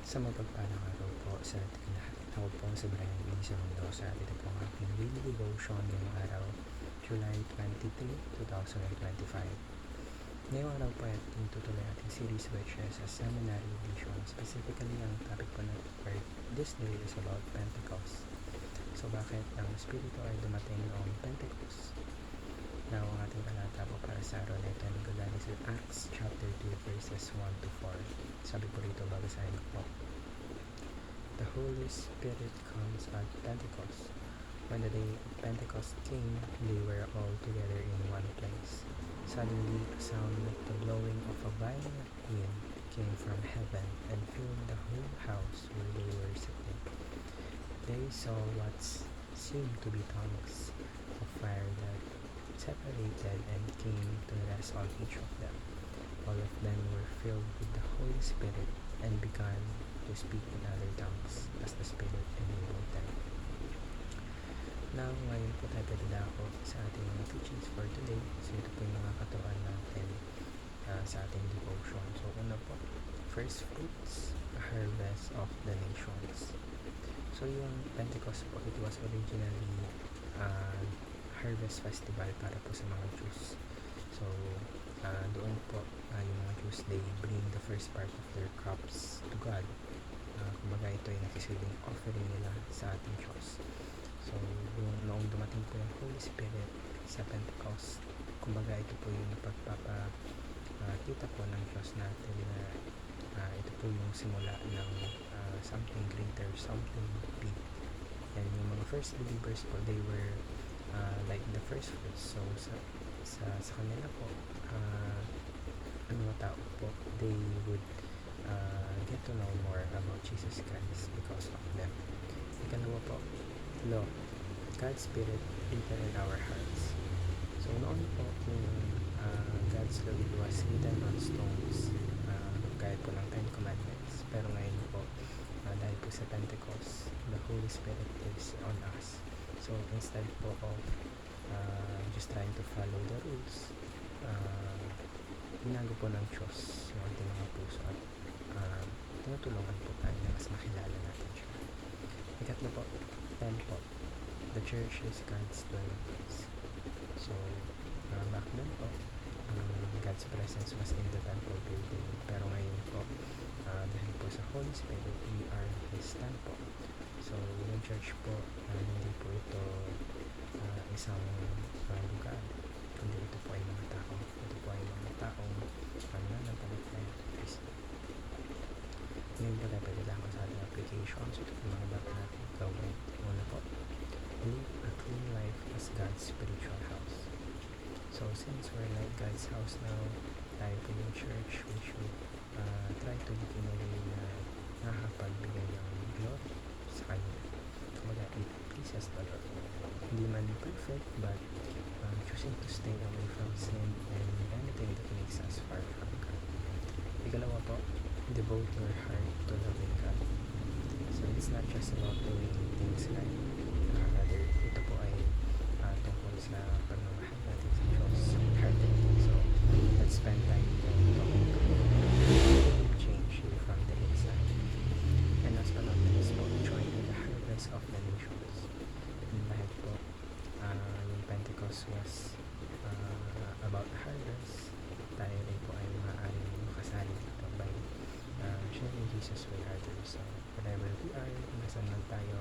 Sa mapagpalang araw po sa ating lahat. Ako po si Brian Lisa Mendoza. Ito po ang aking daily devotion ngayong araw, July 23, 2025. Ngayong araw po ay ating tutuloy ating series which is a seminary edition. Specifically, ang topic po for this day is about Pentecost. So bakit ang Espiritu ay dumating noong Pentecost? Now, ang ating talata po para sa araw na ito ay nagagaling sa Acts chapter 2 verses 1 to 4. Sabi po rito, babasahin ko po. The Holy Spirit comes at Pentecost. When the day of Pentecost came, they were all together in one place. Suddenly, a sound like the blowing of a violent wind came from heaven and filled the whole house where they were sitting. They saw what seemed to be tongues of fire that separated and came to rest on each of them. All of them were filled with the Holy Spirit and began to speak in other tongues as the Spirit enabled them. Now, ngayon po tayo dadako sa ating mga teachings for today. So, ito po yung mga katuan natin sa ating devotion. So, una po, first fruits, a harvest of the nations. So, yung Pentecost po, it was originally harvest festival para po sa mga Jews. So, doon po yung mga Jews, they bring the first part of their crops to God. Kumbaga ito ay nakisilbing offering nila sa ating Diyos. So, noong dumating po yung Holy Spirit sa Pentecost, kumbaga ito po yung pagpapakita po ng Diyos natin na ito po yung simula ng something greater, something big. And yung mga first believers po, they were like the first fruits. So sa kanila po, mga tao po, they would get to know more about Jesus Christ because of them. Ikalawa po, law, God's Spirit written in our hearts. So noon po, yung God's law was written on stones, gaya po ng Ten Commandments. Pero ngayon po, dahil po sa Pentecost, the Holy Spirit is on us. So instead po of just trying to follow the rules, binago po ng Diyos yung ating mga puso at tinutulungan po tayo na mas makilala natin siya. Ikatlo po, po, the church is God's dwelling place. So back then po, God's presence was in the temple building, pero ngayon po, dahil po sa Holy Spirit, we are His temple. So yung church po, hindi po ito isang lugar, kundi ito po ay mga tao. Ito po ay mga taong nananampalataya kay Kristo. Ngayon po tayo pagkakasama sa ating applications. Ito po mga dapat natin gawin. Una po, live a clean life as God's spiritual house. So since we're like God's house now, tayo po yung church, we should try to live in a way na nakakapagbigay ng glory sa Kanya. Kumbaga, it pleases the Lord. Hindi man perfect, but choosing to stay away from sin and anything that makes us far from God. Ikalawa po, devote your heart to loving God. So it's not just about doing things right, rather ito po ay tungkol sa pagmamahal natin sa Diyos heartedly. So let's spend time talking to God. It will change you from the inside. And last but not least po, join in the harvest of the nations. And dahil po yung Pentecost was about harvest, tayo rin po ay maaaring makasali dito by sharing Jesus with others. So whatever we are, nasan man tayo,